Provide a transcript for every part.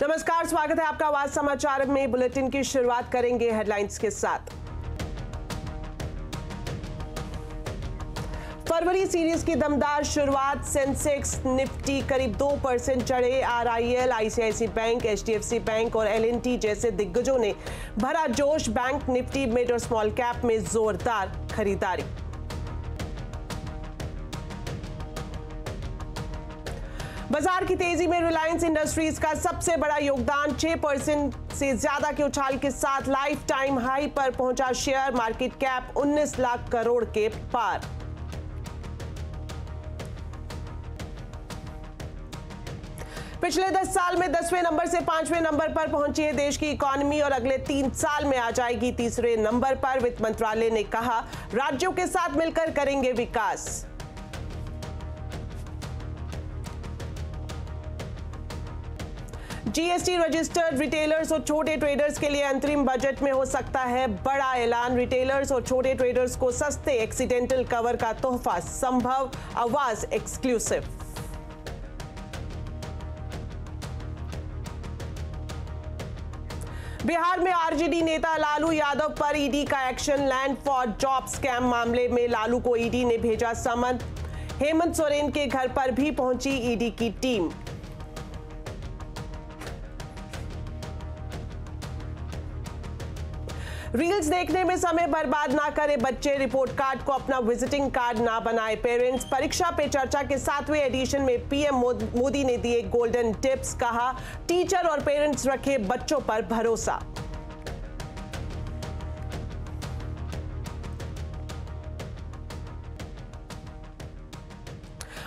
नमस्कार, स्वागत है आपका आवाज समाचार में। बुलेटिन की शुरुआत करेंगे हेडलाइंस के साथ। फरवरी सीरीज की दमदार शुरुआत, सेंसेक्स निफ्टी करीब 2% चढ़े। RIL, ICICI bank, HDFC bank और एलएनटी जैसे दिग्गजों ने भरा जोश। बैंक निफ्टी मिड और स्मॉल कैप में जोरदार खरीदारी। बाजार की तेजी में रिलायंस इंडस्ट्रीज का सबसे बड़ा योगदान, 6% से ज्यादा के उछाल के साथ लाइफ टाइम हाई पर पहुंचा share. Market cap 19 lakh crore के पार। पिछले 10 साल में 10वें नंबर से 5वें नंबर पर पहुंची है देश की इकोनॉमी और अगले 3 साल में आ जाएगी तीसरे नंबर पर। वित्त मंत्रालय ने कहा, राज्यों के साथ मिलकर करेंगे विकास। जीएसटी रजिस्टर्ड रिटेलर्स और छोटे ट्रेडर्स के लिए अंतरिम बजट में हो सकता है बड़ा ऐलान। रिटेलर्स और छोटे ट्रेडर्स को सस्ते एक्सीडेंटल कवर का तोहफा संभव, आवाज एक्सक्लूसिव। बिहार में आरजेडी नेता लालू यादव पर ईडी का action. Land for job scam मामले में लालू को ईडी ने भेजा समन। हेमंत सोरेन के घर पर भी पहुंची ईडी की टीम। रील्स देखने में समय बर्बाद ना करें बच्चे, रिपोर्ट कार्ड को अपना विजिटिंग कार्ड ना बनाए पेरेंट्स। परीक्षा पे चर्चा के 7वें एडिशन में पीएम मोदी ने दिए गोल्डन टिप्स। कहा, टीचर और पेरेंट्स रखे बच्चों पर भरोसा।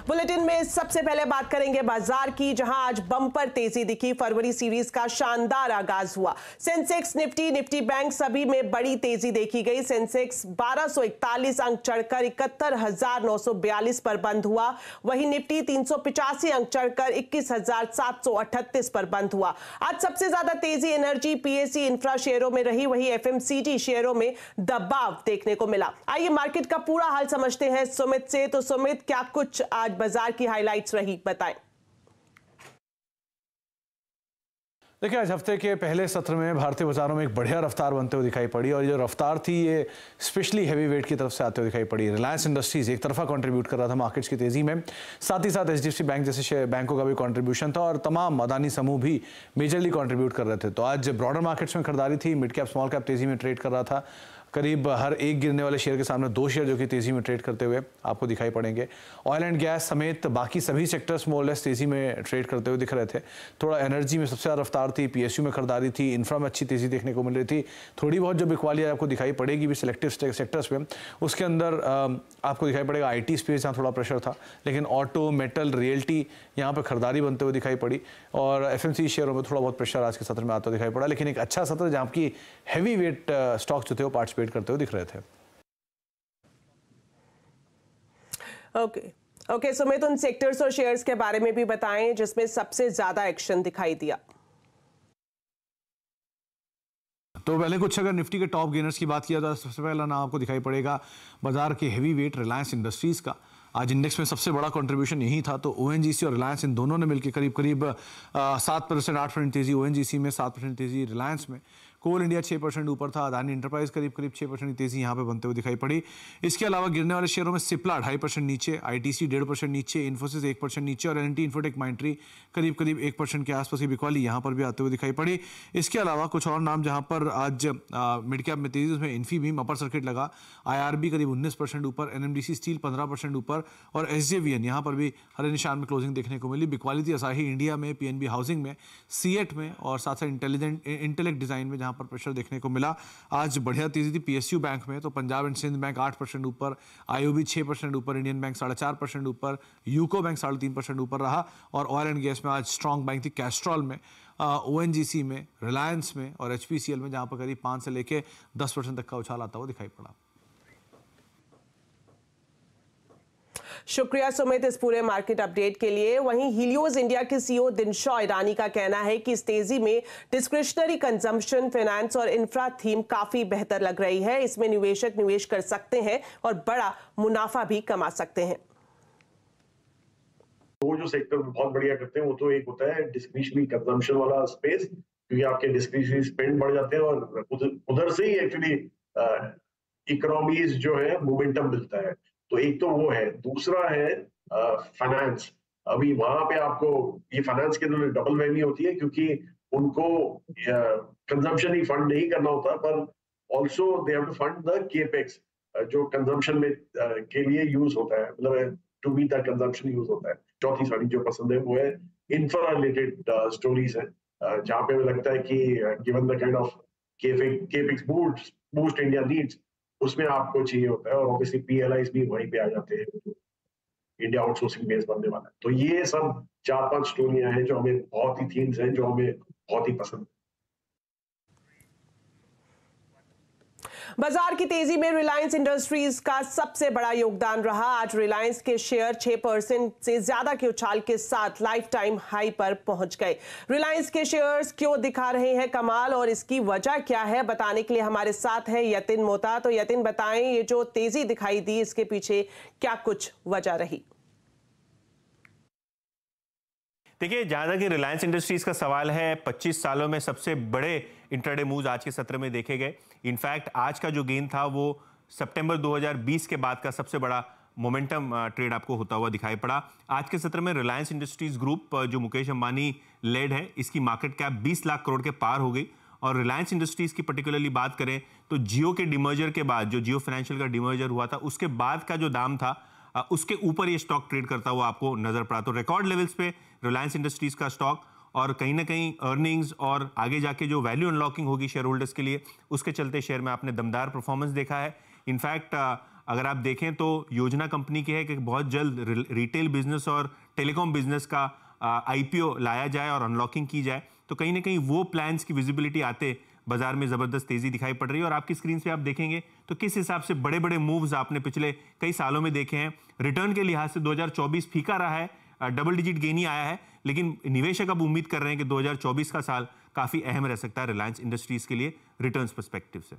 बुलेटिन में सबसे पहले बात करेंगे बाजार की, जहां आज बम्पर तेजी दिखी। फरवरी सीरीज का शानदार आगाज हुआ। सेंसेक्स, निफ्टी बैंक सभी में बड़ी तेजी देखी गई। सेंसेक्स 1241 अंक चढ़कर 71,942 पर बंद हुआ। वहीं निफ्टी 385 अंक चढ़कर 21,738 पर बंद हुआ। आज सबसे ज्यादा तेजी एनर्जी, पीएसई, इंफ्रा शेयरों में रही। वहीं एफएमसीजी शेयरों में दबाव देखने को मिला। आइए मार्केट का पूरा हाल समझते हैं सुमित से। तो सुमित, क्या कुछ आज बाजार की हाइलाइट्स रही, बताएं। देखिए, आज हफ्ते के पहले सत्र में भारतीय बाजारों में एक बढ़िया रफ्तार बनते हुए दिखाई पड़ी और ये जो रफ्तार थी ये स्पेशली हैवी वेट की तरफ से आते हुए दिखाई पड़ी। रिलायंस इंडस्ट्रीज एक तरफा कंट्रीब्यूट कर रहा था मार्केट्स की तेजी में, साथ ही साथ एचडीएफसी बैंक जैसे बैंकों का भी कंट्रीब्यूशन था और तमाम अदानी समूह भी मेजरली कंट्रीब्यूट कर रहे थे। तो आज ब्रॉडर मार्केट्स में खरीदारी थी। मिड कैप स्मॉल कैप तेजी में ट्रेड कर रहा था। करीब हर एक गिरने वाले शेयर के सामने 2 शेयर जो कि तेजी में ट्रेड करते हुए आपको दिखाई पड़ेंगे। ऑयल एंड गैस समेत बाकी सभी सेक्टर्स मोर लेस तेजी में ट्रेड करते हुए दिख रहे थे। थोड़ा एनर्जी में सबसे ज़्यादा रफ्तार थी, पीएसयू में खरीदारी थी, इंफ्रा में अच्छी तेजी देखने को मिल रही थी। थोड़ी बहुत जो बिकवाली आपको दिखाई पड़ेगी भी सिलेक्टिव सेक्टर्स में, उसके अंदर आपको दिखाई पड़ेगा आईटी स्पेस जहाँ थोड़ा प्रेशर था, लेकिन ऑटो, मेटल, रियल्टी यहाँ पर खरीदारी बनते हुए दिखाई पड़ी और एफएमसी शेयरों में थोड़ा बहुत प्रेशर आज के सत्र में आता हुआ दिखाई पड़ा। लेकिन एक अच्छा सत्र जहाँ की हैवी वेट स्टॉक जो थे वो पार्टिसिपेट करते हुए दिख रहे थे। ओके सुमित, उन सेक्टर्स और शेयर्स के बारे में भी बताएं जिसमें सबसे ज्यादा एक्शन दिखाई दिया। तो पहले कुछ अगर निफ्टी के टॉप गेनर्स की बात किया जाए, सबसे पहला नाम आपको दिखाई पड़ेगा बाजार के हैवी वेट रिलायंस इंडस्ट्रीज का। आज इंडेक्स में सबसे बड़ा कंट्रीब्यूशन यही था। तो ओएनजीसी और रिलायंस इन दोनों ने मिलकर करीब 7% 8% तेजी ओएनजीसी में, 7% तेजी रिलायंस में। कोल इंडिया 6% ऊपर था। अदानी इंटरप्राइज करीब 6% की तेजी यहाँ पे बनते हुए दिखाई पड़ी। इसके अलावा गिरने वाले शेयरों में सिप्ला 2.5% नीचे, आईटीसी 1.5% नीचे, इन्फोसिस 1% नीचे और एलएनटी इन्फोटेक माइंट्री करीब 1% के आसपास की बिकवाली यहाँ पर भी आते हुए दिखाई पड़ी। इसके अलावा कुछ और नाम जहाँ पर आज मिड कैप में तेजी, उसमें इन्फीबीम अपर सर्किट लगा, आईआरबी करीब 19% ऊपर, एनएमडीसी स्टील 15% ऊपर और एसजेवीएन यहाँ पर भी हरे निशान में क्लोजिंग देखने को मिली। बिकवाली थी असाही इंडिया में, पीएनबी हाउसिंग में, सीएट में और साथ साथ इंटेलेक्ट डिजाइन में जहाँ पर प्रेशर देखने को मिला। आज बढ़िया तेजी थी पीएसयू बैंक में। तो पंजाब एंड सिंध बैंक 8% ऊपर, आईओबी 6% ऊपर, इंडियन बैंक 4.5% ऊपर, यूको बैंक 3.5% ऊपर रहा और ऑयल एंड गैस में आज स्ट्रॉन्ग बैंक थी कैस्ट्रॉल में, ओएनजीसी में, रिलायंस में और एचपीसीएल में, जहां पर करीब 5 से लेकर 10% तक का उछाल आता हुआ दिखाई पड़ा। शुक्रिया सुमित इस पूरे मार्केट अपडेट के लिए। वहीं हीलियोज इंडिया के सीईओ दिनशॉ ईरानी का कहना है कि इस तेजी में डिस्क्रिशनरी कंजम्पशन, फाइनेंस और इंफ्रा थीम काफी बेहतर लग रही है। इसमें निवेशक निवेश कर सकते हैं और बड़ा मुनाफा भी कमा सकते हैं। दो जो सेक्टर बहुत बढ़िया करते हैं वो तो एक होता है डिस्क्रिशनरी कंजम्पशन वाला स्पेस, क्योंकि आपके डिस्क्रिशनरी स्पेंड बढ़ जाते हैं और उधर से ही एक्चुअली इकोनॉमीज जो है मोमेंटम मिलता है। तो एक तो वो है, दूसरा है फाइनेंस। अभी वहां पे आपको ये फाइनेंस के अंदर डबल वैल्यू होती है, क्योंकि उनको कंजम्पशन ही फंड नहीं करना होता, पर also they have to fund the capex जो कंजम्पशन में के लिए यूज होता है, मतलब to meet the consumption use होता है। चौथी साड़ी जो पसंद है वो है इंफ्रा रिलेटेड स्टोरीज है, जहाँ पे मुझे लगता है कि given the kind of capex boost India needs, उसमें आपको चाहिए होता है। और ऑब्वियसली पीएलआईज भी वहीं पे आ जाते हैं, इंडिया आउटसोर्सिंग बेस बनने वाला है। तो ये सब 4-5 स्टोरियां हैं जो हमें बहुत ही थीम्स हैं जो हमें बहुत ही पसंद है। बाजार की तेजी में रिलायंस इंडस्ट्रीज का सबसे बड़ा योगदान रहा। आज रिलायंस के शेयर 6% से ज्यादा के उछाल के साथ लाइफ टाइम हाई पर पहुंच गए। रिलायंस के शेयर्स क्यों दिखा रहे हैं कमाल और इसकी वजह क्या है, बताने के लिए हमारे साथ है यतिन मोता। तो यतिन बताएं, ये जो तेजी दिखाई दी इसके पीछे क्या कुछ वजह रही? देखिए, जहां तक रिलायंस इंडस्ट्रीज का सवाल है, 25 सालों में सबसे बड़े इंट्राडे मूव्स आज के सत्र में देखे गए। इनफैक्ट आज का जो गेन था वो सितंबर 2020 के बाद का सबसे बड़ा मोमेंटम ट्रेड आपको होता हुआ दिखाई पड़ा। आज के सत्र में रिलायंस इंडस्ट्रीज ग्रुप जो मुकेश अंबानी लेड है, इसकी मार्केट कैप 20 लाख करोड़ के पार हो गई। और रिलायंस इंडस्ट्रीज की पर्टिकुलरली बात करें तो जियो के डिमर्जर के बाद, जो जियो फाइनेंशियल का डिमर्जर हुआ था, उसके बाद का जो दाम था उसके ऊपर ये स्टॉक ट्रेड करता हुआ आपको नजर पड़ा। तो रिकॉर्ड लेवल्स पे रिलायंस इंडस्ट्रीज का स्टॉक, और कहीं ना कहीं अर्निंग्स और आगे जाके जो वैल्यू अनलॉकिंग होगी शेयर होल्डर्स के लिए, उसके चलते शेयर में आपने दमदार परफॉर्मेंस देखा है। इनफैक्ट अगर आप देखें तो योजना कंपनी की है कि बहुत जल्द रिटेल बिजनेस और टेलीकॉम बिजनेस का आईपीओ लाया जाए और अनलॉकिंग की जाए। तो कहीं ना कहीं वो प्लान्स की विजिबिलिटी आते बाजार में जबरदस्त तेजी दिखाई पड़ रही है। और आपकी स्क्रीन पे आप देखेंगे तो किस हिसाब से बड़े बड़े मूव्स आपने पिछले कई सालों में देखे हैं। रिटर्न के लिहाज से 2024 फीका रहा है, डबल डिजिट गेन ही आया है, लेकिन निवेशक अब उम्मीद कर रहे हैं कि 2024 का साल काफी अहम रह सकता है रिलायंस इंडस्ट्रीज के लिए रिटर्न्स पर्सपेक्टिव से।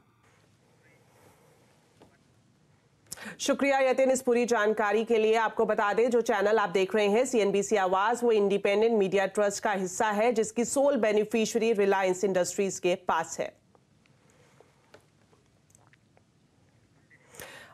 शुक्रिया यतिन इस पूरी जानकारी के लिए। आपको बता दें, जो चैनल आप देख रहे हैं सीएनबीसी आवाज, वो इंडिपेंडेंट मीडिया ट्रस्ट का हिस्सा है, जिसकी सोल बेनिफिशियरी रिलायंस इंडस्ट्रीज के पास है।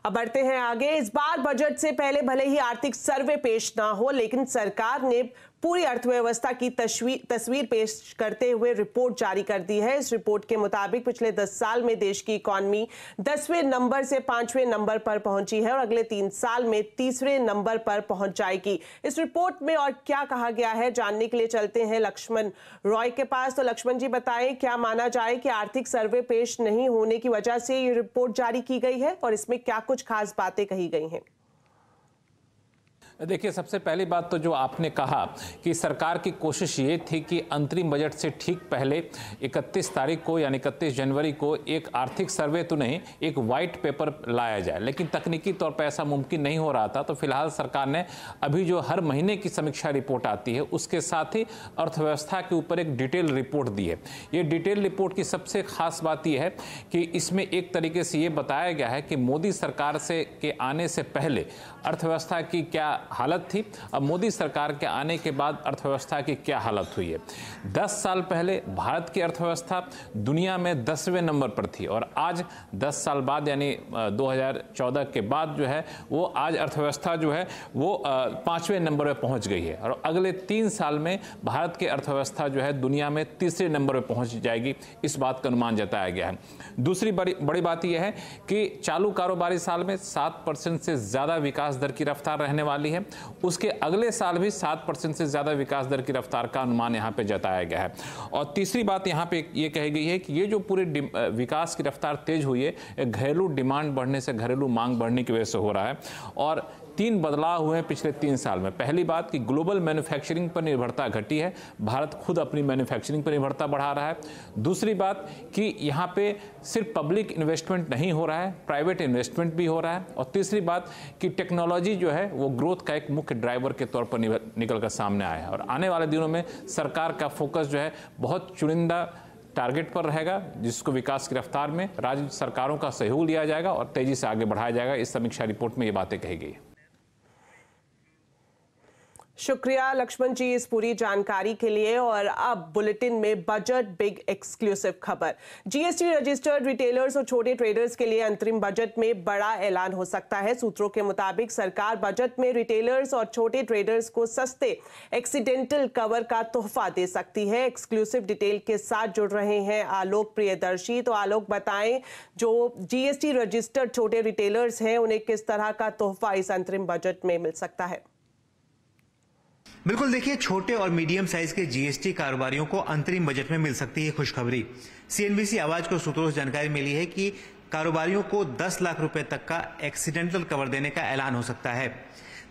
अब बढ़ते हैं आगे। इस बार बजट से पहले भले ही आर्थिक सर्वे पेश ना हो, लेकिन सरकार ने पूरी अर्थव्यवस्था की तस्वीर पेश करते हुए रिपोर्ट जारी कर दी है। इस रिपोर्ट के मुताबिक पिछले 10 साल में देश की इकॉनमी 10वें नंबर से 5वें नंबर पर पहुंची है और अगले 3 साल में 3रे नंबर पर पहुंच जाएगी। इस रिपोर्ट में और क्या कहा गया है, जानने के लिए चलते हैं लक्ष्मण रॉय के पास। तो लक्ष्मण जी बताएं, क्या माना जाए कि आर्थिक सर्वे पेश नहीं होने की वजह से ये रिपोर्ट जारी की गई है और इसमें क्या कुछ खास बातें कही गई हैं? देखिए, सबसे पहली बात तो जो आपने कहा कि सरकार की कोशिश ये थी कि अंतरिम बजट से ठीक पहले 31 तारीख को यानी 31 जनवरी को एक आर्थिक सर्वे तो नहीं, एक वाइट पेपर लाया जाए, लेकिन तकनीकी तौर पर ऐसा मुमकिन नहीं हो रहा था। तो फिलहाल सरकार ने अभी जो हर महीने की समीक्षा रिपोर्ट आती है उसके साथ ही अर्थव्यवस्था के ऊपर एक डिटेल रिपोर्ट दी है। ये डिटेल रिपोर्ट की सबसे खास बात यह है कि इसमें एक तरीके से ये बताया गया है कि मोदी सरकार के आने से पहले अर्थव्यवस्था की क्या हालत थी, अब मोदी सरकार के आने के बाद अर्थव्यवस्था की क्या हालत हुई है। 10 साल पहले भारत की अर्थव्यवस्था दुनिया में 10वें नंबर पर थी और आज 10 साल बाद यानी 2014 के बाद जो है वो आज अर्थव्यवस्था जो है वो 5वें नंबर पर पहुंच गई है और अगले 3 साल में भारत की अर्थव्यवस्था जो है दुनिया में 3रे नंबर पर पहुंच जाएगी, इस बात का अनुमान जताया गया है। दूसरी बड़ी बात यह है कि चालू कारोबारी साल में 7% से ज्यादा विकास दर की रफ्तार रहने वाली है, उसके अगले साल भी 7% से ज्यादा विकास दर की रफ्तार का अनुमान यहां पे जताया गया है। और तीसरी बात यहां पे ये कही गई है कि ये जो पूरे विकास की रफ्तार तेज हुई है, घरेलू डिमांड बढ़ने से, घरेलू मांग बढ़ने की वजह से हो रहा है। और 3 बदलाव हुए हैं पिछले 3 साल में। पहली बात कि ग्लोबल मैन्युफैक्चरिंग पर निर्भरता घटी है, भारत खुद अपनी मैन्युफैक्चरिंग पर निर्भरता बढ़ा रहा है। दूसरी बात कि यहाँ पे सिर्फ पब्लिक इन्वेस्टमेंट नहीं हो रहा है, प्राइवेट इन्वेस्टमेंट भी हो रहा है। और तीसरी बात कि टेक्नोलॉजी जो है वो ग्रोथ का एक मुख्य ड्राइवर के तौर पर निकल कर सामने आया है। और आने वाले दिनों में सरकार का फोकस जो है बहुत चुनिंदा टारगेट पर रहेगा, जिसको विकास की रफ्तार में राज्य सरकारों का सहयोग लिया जाएगा और तेजी से आगे बढ़ाया जाएगा। इस समीक्षा रिपोर्ट में ये बातें कही गई है। शुक्रिया लक्ष्मण जी इस पूरी जानकारी के लिए। और अब बुलेटिन में बजट बिग एक्सक्लूसिव खबर। जीएसटी रजिस्टर्ड रिटेलर्स और छोटे ट्रेडर्स के लिए अंतरिम बजट में बड़ा ऐलान हो सकता है। सूत्रों के मुताबिक सरकार बजट में रिटेलर्स और छोटे ट्रेडर्स को सस्ते एक्सीडेंटल कवर का तोहफा दे सकती है। एक्सक्लूसिव डिटेल के साथ जुड़ रहे हैं आलोक प्रियदर्शी। तो आलोक बताएं, जो जीएसटी रजिस्टर्ड छोटे रिटेलर्स हैं उन्हें किस तरह का तोहफा इस अंतरिम बजट में मिल सकता है? बिल्कुल, देखिए, छोटे और मीडियम साइज के जीएसटी कारोबारियों को अंतरिम बजट में मिल सकती है खुशखबरी। सीएनबीसी आवाज को सूत्रों से जानकारी मिली है कि कारोबारियों को 10 लाख रुपए तक का एक्सीडेंटल कवर देने का ऐलान हो सकता है।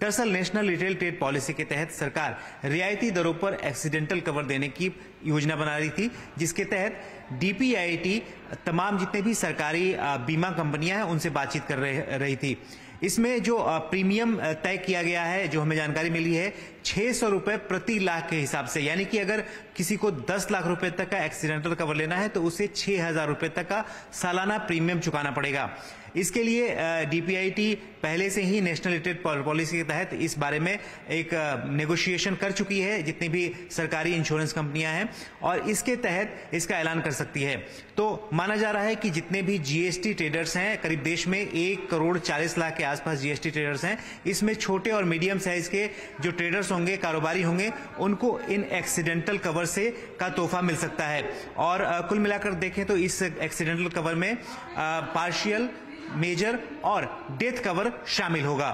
दरअसल नेशनल रिटेल ट्रेड पॉलिसी के तहत सरकार रियायती दरों पर एक्सीडेंटल कवर देने की योजना बना रही थी, जिसके तहत डीपीआईटी तमाम जितने भी सरकारी बीमा कंपनियां हैं उनसे बातचीत कर रही थी। इसमें जो प्रीमियम तय किया गया है, जो हमें जानकारी मिली है, 600 रुपए प्रति लाख के हिसाब से, यानी कि अगर किसी को 10 लाख रुपए तक का एक्सीडेंटल कवर लेना है तो उसे 6,000 रुपए तक का सालाना प्रीमियम चुकाना पड़ेगा। इसके लिए डीपीआईटी पहले से ही नेशनल रिटेल पॉलिसी के तहत इस बारे में एक नेगोशिएशन कर चुकी है जितनी भी सरकारी इंश्योरेंस कंपनियां हैं, और इसके तहत इसका ऐलान कर सकती है। तो माना जा रहा है कि जितने भी जीएसटी ट्रेडर्स हैं, करीब देश में 1 करोड़ 40 लाख के आसपास जीएसटी ट्रेडर्स हैं, इसमें छोटे और मीडियम साइज के जो ट्रेडर्स होंगे, कारोबारी होंगे, उनको इन एक्सीडेंटल कवर से का तोहफा मिल सकता है। और कुल मिलाकर देखें तो इस एक्सीडेंटल कवर में पार्शियल, मेजर और डेथ कवर शामिल होगा।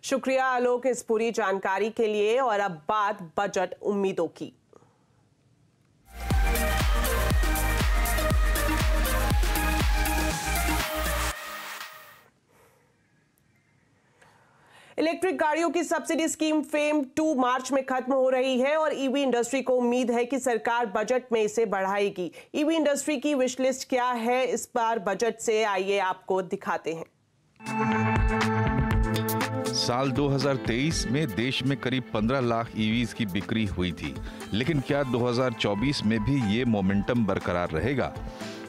शुक्रिया आलोक इस पूरी जानकारी के लिए। और अब बात बजट उम्मीदों की। इलेक्ट्रिक गाड़ियों की सब्सिडी स्कीम फेम 2 मार्च में खत्म हो रही है और ईवी इंडस्ट्री को उम्मीद है कि सरकार बजट में इसे बढ़ाएगी। ईवी इंडस्ट्री की विश लिस्ट क्या है इस बार बजट से, आइए आपको दिखाते हैं। साल 2023 में देश में करीब 15 लाख ईवीज की बिक्री हुई थी, लेकिन क्या 2024 में भी ये मोमेंटम बरकरार रहेगा?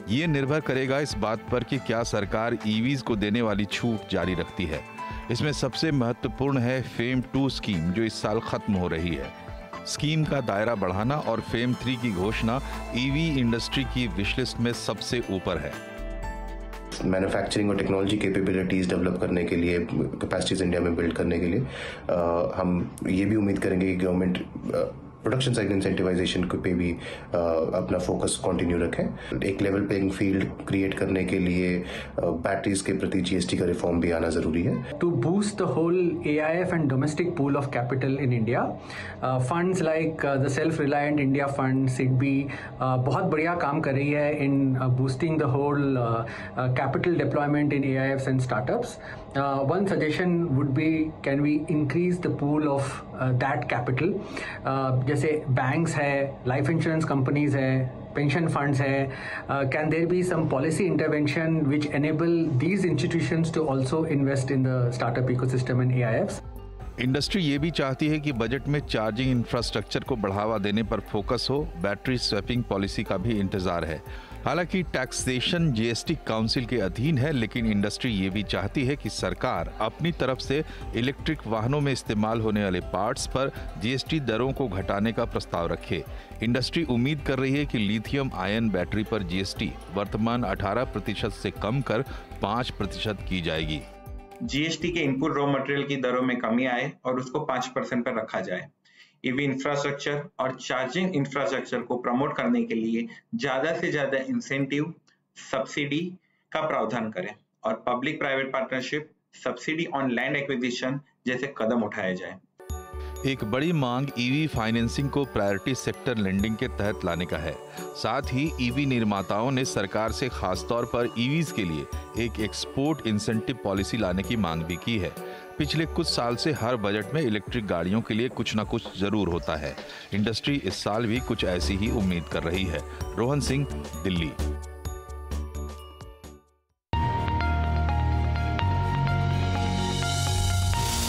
ये निर्भर करेगा इस बात पर कि क्या सरकार ईवीज को देने वाली छूट जारी रखती है। इसमें सबसे महत्वपूर्ण है फेम 2 स्कीम, जो इस साल खत्म हो रही है। स्कीम का दायरा बढ़ाना और फेम 3 की घोषणा ईवी इंडस्ट्री की विशलिस्ट में सबसे ऊपर है। मैन्युफैक्चरिंग और टेक्नोलॉजी कैपेबिलिटीज डेवलप करने के लिए, कैपेसिटीज इंडिया में बिल्ड करने के लिए हम ये भी उम्मीद करेंगे कि गवर्नमेंट प्रोडक्शन साइड इंसेंटिवाइजेशन पे भी अपना फोकस कंटिन्यू रखें। एक लेवल प्लेइंग फील्ड क्रिएट करने के लिए बैटरीज के प्रति जीएसटी का रिफॉर्म भी आना जरूरी है। To boost the whole AIF and domestic pool of capital in India, funds like the self reliant India fund, SIDBI बहुत बढ़िया काम कर रही है in boosting the whole capital deployment in AIFs and startups. One suggestion would be, can we increase the pool of that capital? जैसे banks है, life insurance companies है, pension funds है, can there be some policy intervention which enable these institutions to also invest in the startup ecosystem and AIFs? Industry ये भी चाहती है कि budget में चार्जिंग इंफ्रास्ट्रक्चर को बढ़ावा देने पर फोकस हो। बैटरी स्वैपिंग पॉलिसी का भी इंतजार है। हालांकि टैक्सेशन जीएसटी काउंसिल के अधीन है, लेकिन इंडस्ट्री ये भी चाहती है कि सरकार अपनी तरफ से इलेक्ट्रिक वाहनों में इस्तेमाल होने वाले पार्ट्स पर जीएसटी दरों को घटाने का प्रस्ताव रखे। इंडस्ट्री उम्मीद कर रही है कि लिथियम आयन बैटरी पर जीएसटी वर्तमान 18% से कम कर 5% की जाएगी। जीएसटी के इनपुट रॉ मटेरियल की दरों में कमी आए और उसको 5% पर रखा जाए। ईवी इंफ्रास्ट्रक्चर और चार्जिंग इंफ्रास्ट्रक्चर को प्रमोट करने के लिए ज्यादा से ज्यादा इंसेंटिव, सब्सिडी का प्रावधान करें और public private partnership, subsidy on land acquisition जैसे कदम उठाए जाए। एक बड़ी मांग ईवी फाइनेंसिंग को प्रायोरिटी सेक्टर लेंडिंग के तहत लाने का है। साथ ही ईवी निर्माताओं ने सरकार से खासतौर पर ईवीज के लिए एक एक्सपोर्ट इंसेंटिव पॉलिसी लाने की मांग भी की है। पिछले कुछ साल से हर बजट में इलेक्ट्रिक गाड़ियों के लिए कुछ न कुछ जरूर होता है। इंडस्ट्री इस साल भी कुछ ऐसी ही उम्मीद कर रही है। रोहन सिंह, दिल्ली।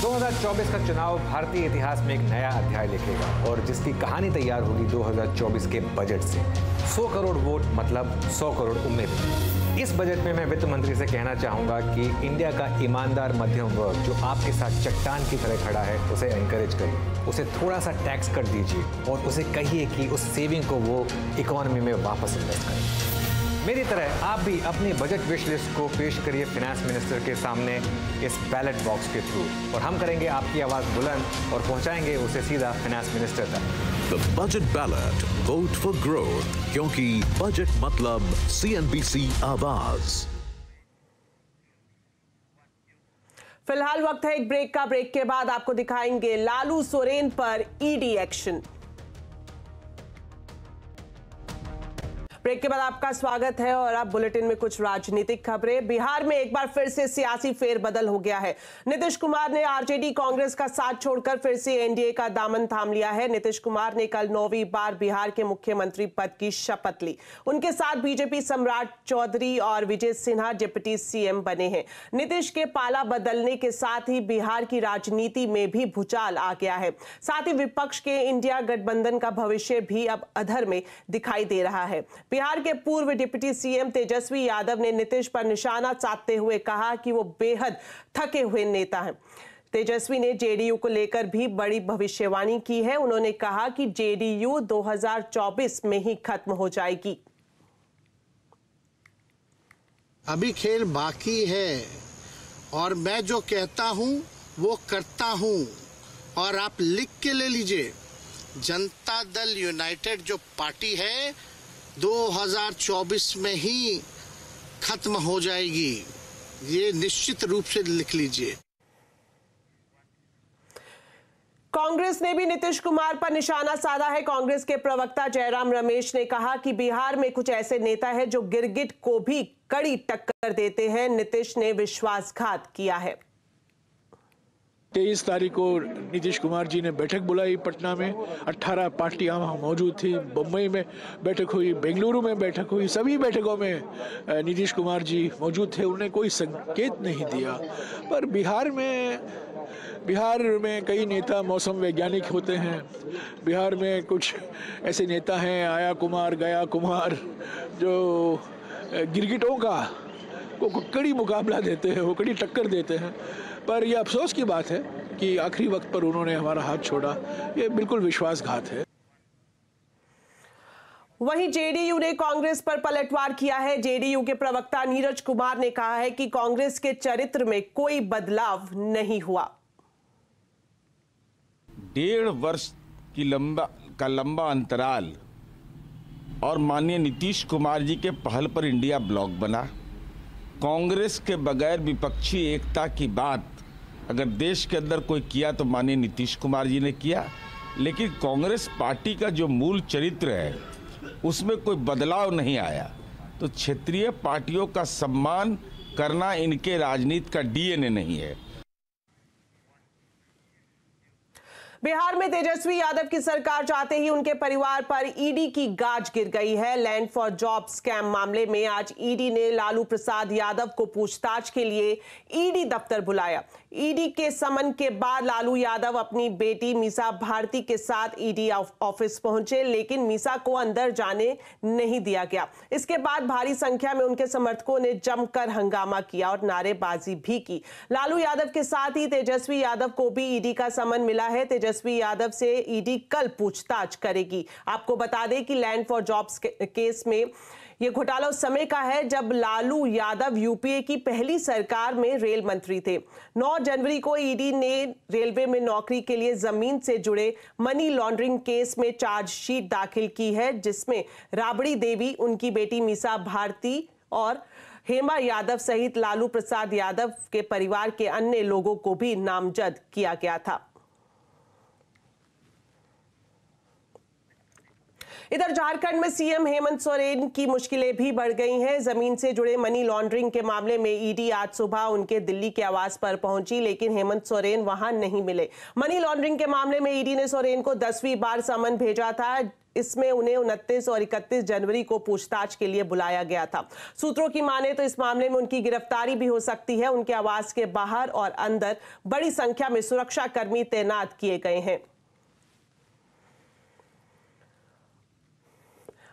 2024 का चुनाव भारतीय इतिहास में एक नया अध्याय लिखेगा और जिसकी कहानी तैयार होगी 2024 के बजट से। 100 करोड़ वोट मतलब 100 करोड़ उम्मीद। इस बजट में मैं वित्त मंत्री से कहना चाहूंगा कि इंडिया का ईमानदार मध्यम वर्ग जो आपके साथ चट्टान की तरह खड़ा है, उसे एनकरेज करिए, उसे थोड़ा सा टैक्स कर दीजिए और उसे कहिए कि उस सेविंग को वो इकोनॉमी में वापस इन्वेस्ट करें। मेरी तरह आप भी अपनी बजट विश लिस्ट को पेश करिए फाइनेंस मिनिस्टर के सामने इस बैलेट बॉक्स के थ्रू, और हम करेंगे आपकी आवाज बुलंद और पहुंचाएंगे उसे सीधा फाइनेंस मिनिस्टर तक। The budget ballot, vote for growth, क्योंकि बजट मतलब CNBC आवाज। फिलहाल वक्त है एक ब्रेक का। ब्रेक के बाद आपको दिखाएंगे लालू सोरेन पर ईडी एक्शन। ब्रेक के बाद आपका स्वागत है और अब बुलेटिन में कुछ राजनीतिक खबरें। बिहार में एक बार फिर से सियासी फेरबदल हो गया है। नीतीश कुमार ने आरजेडी कांग्रेस का साथ छोड़कर फिर से एनडीए का दामन थाम लिया है। नीतीश कुमार ने कल 9वीं बार बिहार के मुख्यमंत्री पद की शपथ ली। उनके साथ बीजेपी सम्राट चौधरी और विजय सिन्हा डिप्टी सीएम बने हैं। नीतीश के पाला बदलने के साथ ही बिहार की राजनीति में भी भूचाल आ गया है। साथ ही विपक्ष के इंडिया गठबंधन का भविष्य भी अब अधर में दिखाई दे रहा है। बिहार के पूर्व डिप्टी सीएम तेजस्वी यादव ने नीतीश पर निशाना साधते हुए कहा कि वो बेहद थके हुए नेता हैं। तेजस्वी ने जेडीयू को लेकर भी बड़ी भविष्यवाणी की है। उन्होंने कहा कि जेडीयू 2024 में ही खत्म हो जाएगी। अभी खेल बाकी है और मैं जो कहता हूं वो करता हूं, और आप लिख के ले लीजिए, जनता दल यूनाइटेड जो पार्टी है 2024 में ही खत्म हो जाएगी। ये निश्चित रूप से लिख लीजिए। कांग्रेस ने भी नीतीश कुमार पर निशाना साधा है। कांग्रेस के प्रवक्ता जयराम रमेश ने कहा कि बिहार में कुछ ऐसे नेता हैं जो गिरगिट को भी कड़ी टक्कर देते हैं। नीतीश ने विश्वासघात किया है। 23 तारीख को नीतीश कुमार जी ने बैठक बुलाई पटना में। 18 पार्टियां वहाँ मौजूद थी। बम्बई में बैठक हुई, बेंगलुरु में बैठक हुई। सभी बैठकों में नीतीश कुमार जी मौजूद थे। उन्हें कोई संकेत नहीं दिया। पर बिहार में कई नेता मौसम वैज्ञानिक होते हैं। बिहार में कुछ ऐसे नेता हैं, आया कुमार गया कुमार, जो गिरगिटों का को कड़ी मुकाबला देते हैं, वो कड़ी टक्कर देते हैं। पर यह अफसोस की बात है कि आखिरी वक्त पर उन्होंने हमारा हाथ छोड़ा। ये बिल्कुल विश्वासघात है। वहीं जेडीयू ने कांग्रेस पर पलटवार किया है। जेडीयू के प्रवक्ता नीरज कुमार ने कहा है कि कांग्रेस के चरित्र में कोई बदलाव नहीं हुआ। 1.5 वर्ष की लंबा अंतराल और माननीय नीतीश कुमार जी के पहल पर इंडिया ब्लॉक बना। कांग्रेस के बगैर विपक्षी एकता की बात अगर देश के अंदर कोई किया तो माननीय नीतीश कुमार जी ने किया। लेकिन कांग्रेस पार्टी का जो मूल चरित्र है उसमें कोई बदलाव नहीं आया। तो क्षेत्रीय पार्टियों का सम्मान करना इनके राजनीति का डीएनए नहीं है। बिहार में तेजस्वी यादव की सरकार जाते ही उनके परिवार पर ईडी की गाज गिर गई है। लैंड फॉर जॉब स्कैम मामले में आज ईडी ने लालू प्रसाद यादव को पूछताछ के लिए ईडी दफ्तर बुलाया। ईडी के समन के बाद लालू यादव अपनी बेटी मीसा भारती के साथ ईडी ऑफिस पहुंचे, लेकिन मीसा को अंदर जाने नहीं दिया गया। इसके बाद भारी संख्या में उनके समर्थकों ने जमकर हंगामा किया और नारेबाजी भी की। लालू यादव के साथ ही तेजस्वी यादव को भी ईडी का समन मिला है। तेजस्वी यादव से ईडी कल पूछताछ करेगी। आपको बता दें कि लैंड फॉर जॉब्स केस में यह घोटाला उस समय का है जब लालू यादव यूपीए की पहली सरकार में रेल मंत्री थे। 9 जनवरी को ईडी ने रेलवे में नौकरी के लिए जमीन से जुड़े मनी लॉन्ड्रिंग केस में चार्जशीट दाखिल की है, जिसमें राबड़ी देवी, उनकी बेटी मीसा भारती और हेमा यादव सहित लालू प्रसाद यादव के परिवार के अन्य लोगों को भी नामजद किया गया था। इधर झारखंड में सीएम हेमंत सोरेन की मुश्किलें भी बढ़ गई हैं। जमीन से जुड़े मनी लॉन्ड्रिंग के मामले में ईडी आज सुबह उनके दिल्ली के आवास पर पहुंची, लेकिन हेमंत सोरेन वहां नहीं मिले। मनी लॉन्ड्रिंग के मामले में ईडी ने सोरेन को 10वीं बार समन भेजा था। इसमें उन्हें 29 और 31 जनवरी को पूछताछ के लिए बुलाया गया था। सूत्रों की माने तो इस मामले में उनकी गिरफ्तारी भी हो सकती है। उनके आवास के बाहर और अंदर बड़ी संख्या में सुरक्षा कर्मी तैनात किए गए हैं।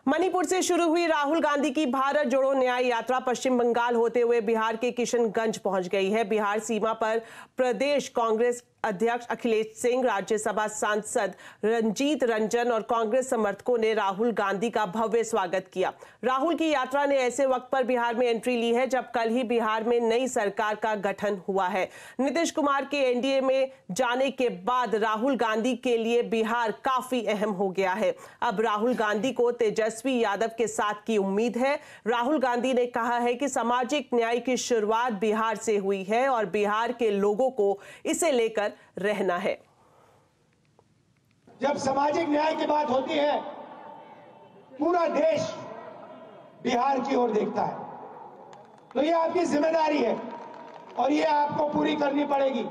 मणिपुर से शुरू हुई राहुल गांधी की भारत जोड़ो न्याय यात्रा पश्चिम बंगाल होते हुए बिहार के किशनगंज पहुंच गई है। बिहार सीमा पर प्रदेश कांग्रेस अध्यक्ष अखिलेश सिंह, राज्यसभा सांसद रंजीत रंजन और कांग्रेस समर्थकों ने राहुल गांधी का भव्य स्वागत किया। राहुल की यात्रा ने ऐसे वक्त पर बिहार में एंट्री ली है जब कल ही बिहार में नई सरकार का गठन हुआ है। नीतीश कुमार के एनडीए में जाने के बाद राहुल गांधी के लिए बिहार काफी अहम हो गया है। अब राहुल गांधी को तेजस्वी यादव के साथ की उम्मीद है। राहुल गांधी ने कहा है कि सामाजिक न्याय की शुरुआत बिहार से हुई है और बिहार के लोगों को इसे लेकर रहना है। जब सामाजिक न्याय की बात होती है, पूरा देश बिहार की ओर देखता है, तो ये आपकी जिम्मेदारी है और ये आपको पूरी करनी पड़ेगी।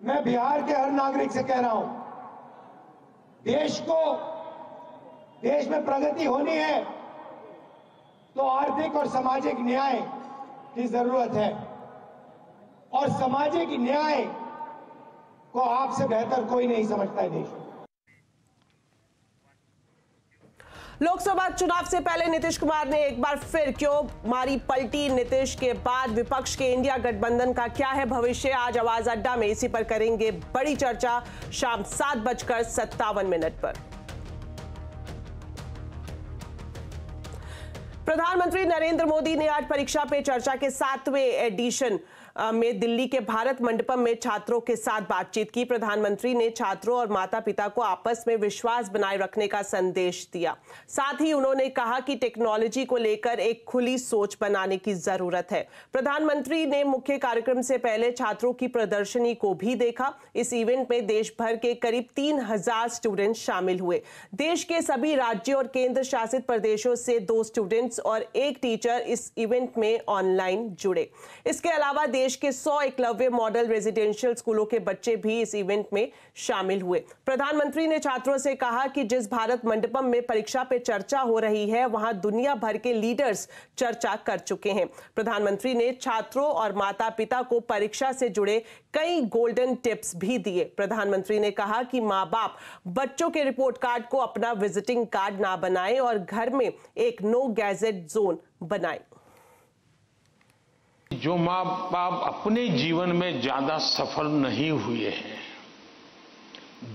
मैं बिहार के हर नागरिक से कह रहा हूं, देश में प्रगति होनी है तो आर्थिक और सामाजिक न्याय की जरूरत है और सामाजिक न्याय को आपसे बेहतर कोई नहीं समझता है देश में। लोकसभा चुनाव से पहले नीतीश कुमार ने एक बार फिर क्यों मारी पलटी। नीतीश के बाद विपक्ष के इंडिया गठबंधन का क्या है भविष्य? आज आवाज अड्डा में इसी पर करेंगे बड़ी चर्चा शाम 7:57 पर। प्रधानमंत्री नरेंद्र मोदी ने आज परीक्षा पे चर्चा के 7वें एडिशन में दिल्ली के भारत मंडपम में छात्रों के साथ बातचीत की। प्रधानमंत्री ने छात्रों और माता पिता को आपस में विश्वास बनाए रखने का संदेश दिया। साथ ही उन्होंने कहा कि टेक्नोलॉजी को लेकर एक खुली सोच बनाने की जरूरत है। प्रधानमंत्री ने मुख्य कार्यक्रम से पहले छात्रों की प्रदर्शनी को भी देखा। इस इवेंट में देश भर के करीब 3000 स्टूडेंट शामिल हुए। देश के सभी राज्यों और केंद्र शासित प्रदेशों से 2 स्टूडेंट्स और 1 टीचर इस इवेंट में ऑनलाइन जुड़े। इसके अलावा देश के 100 एकलव्य मॉडल रेजिडेंशियल स्कूलों के बच्चे भी इस इवेंट में शामिल हुए। प्रधानमंत्री ने छात्रों से कहा कि जिस भारत मंडपम में परीक्षा पे चर्चा हो रही है, वहां दुनिया भर के लीडर्स चर्चा कर चुके हैं। प्रधानमंत्री ने छात्रों और माता पिता को परीक्षा से जुड़े कई गोल्डन टिप्स भी दिए। प्रधानमंत्री ने कहा कि माँ बाप बच्चों के रिपोर्ट कार्ड को अपना विजिटिंग कार्ड ना बनाएं और घर में एक नो गैजेट जोन बनाएं। जो माँ बाप अपने जीवन में ज्यादा सफल नहीं हुए हैं,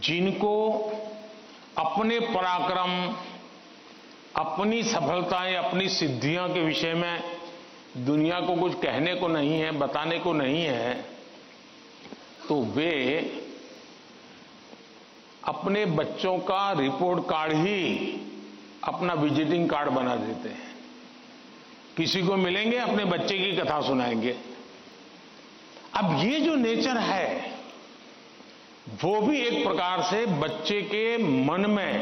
जिनको अपने पराक्रम, अपनी सफलताएं, अपनी सिद्धियों के विषय में दुनिया को कुछ कहने को नहीं है, बताने को नहीं है, तो वे अपने बच्चों का रिपोर्ट कार्ड ही अपना विजिटिंग कार्ड बना देते हैं। किसी को मिलेंगे, अपने बच्चे की कथा सुनाएंगे। अब ये जो नेचर है, वो भी एक प्रकार से बच्चे के मन में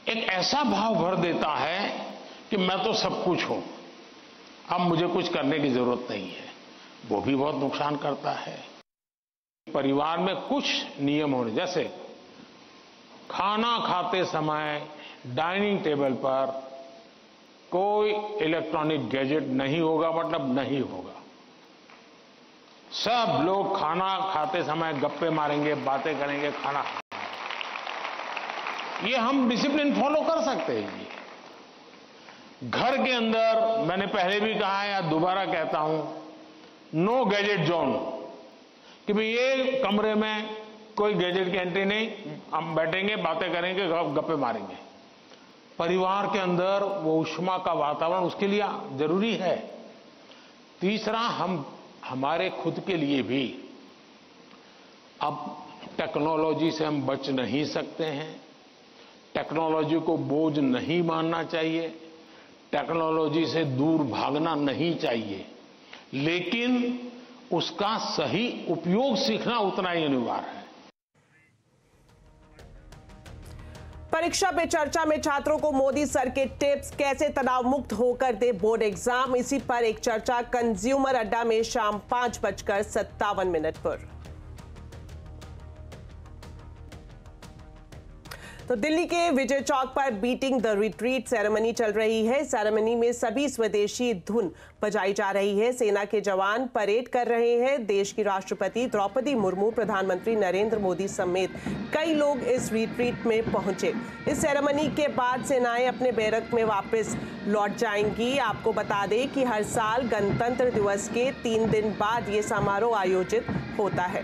एक ऐसा भाव भर देता है कि मैं तो सब कुछ हूं, अब मुझे कुछ करने की जरूरत नहीं है। वो भी बहुत नुकसान करता है। परिवार में कुछ नियम होने, जैसे खाना खाते समय डाइनिंग टेबल पर कोई इलेक्ट्रॉनिक गैजेट नहीं होगा, मतलब नहीं होगा। सब लोग खाना खाते समय गप्पे मारेंगे, बातें करेंगे, खाना ये हम डिसिप्लिन फॉलो कर सकते हैं। घर के अंदर मैंने पहले भी कहा है या दोबारा कहता हूं, नो गैजेट जोन, कि भाई ये कमरे में कोई गैजेट की एंट्री नहीं, हम बैठेंगे, बातें करेंगे, गप्पे मारेंगे। परिवार के अंदर वो ऊष्मा का वातावरण उसके लिए जरूरी है। तीसरा, हमारे खुद के लिए भी अब टेक्नोलॉजी से हम बच नहीं सकते हैं। टेक्नोलॉजी को बोझ नहीं मानना चाहिए, टेक्नोलॉजी से दूर भागना नहीं चाहिए, लेकिन उसका सही उपयोग सीखना उतना ही अनिवार्य है। परीक्षा पे चर्चा में छात्रों को मोदी सर के टिप्स, कैसे तनाव मुक्त होकर दे बोर्ड एग्जाम, इसी पर एक चर्चा कंज्यूमर अड्डा में शाम 5:57 पर। तो दिल्ली के विजय चौक पर बीटिंग द रिट्रीट सेरेमनी चल रही है। सेरेमनी में सभी स्वदेशी धुन बजाई जा रही है। सेना के जवान परेड कर रहे हैं। देश की राष्ट्रपति द्रौपदी मुर्मू, प्रधानमंत्री नरेंद्र मोदी समेत कई लोग इस रिट्रीट में पहुंचे। इस सेरेमनी के बाद सेनाएं अपने बैरक में वापस लौट जाएंगी। आपको बता दें कि हर साल गणतंत्र दिवस के 3 दिन बाद ये समारोह आयोजित होता है।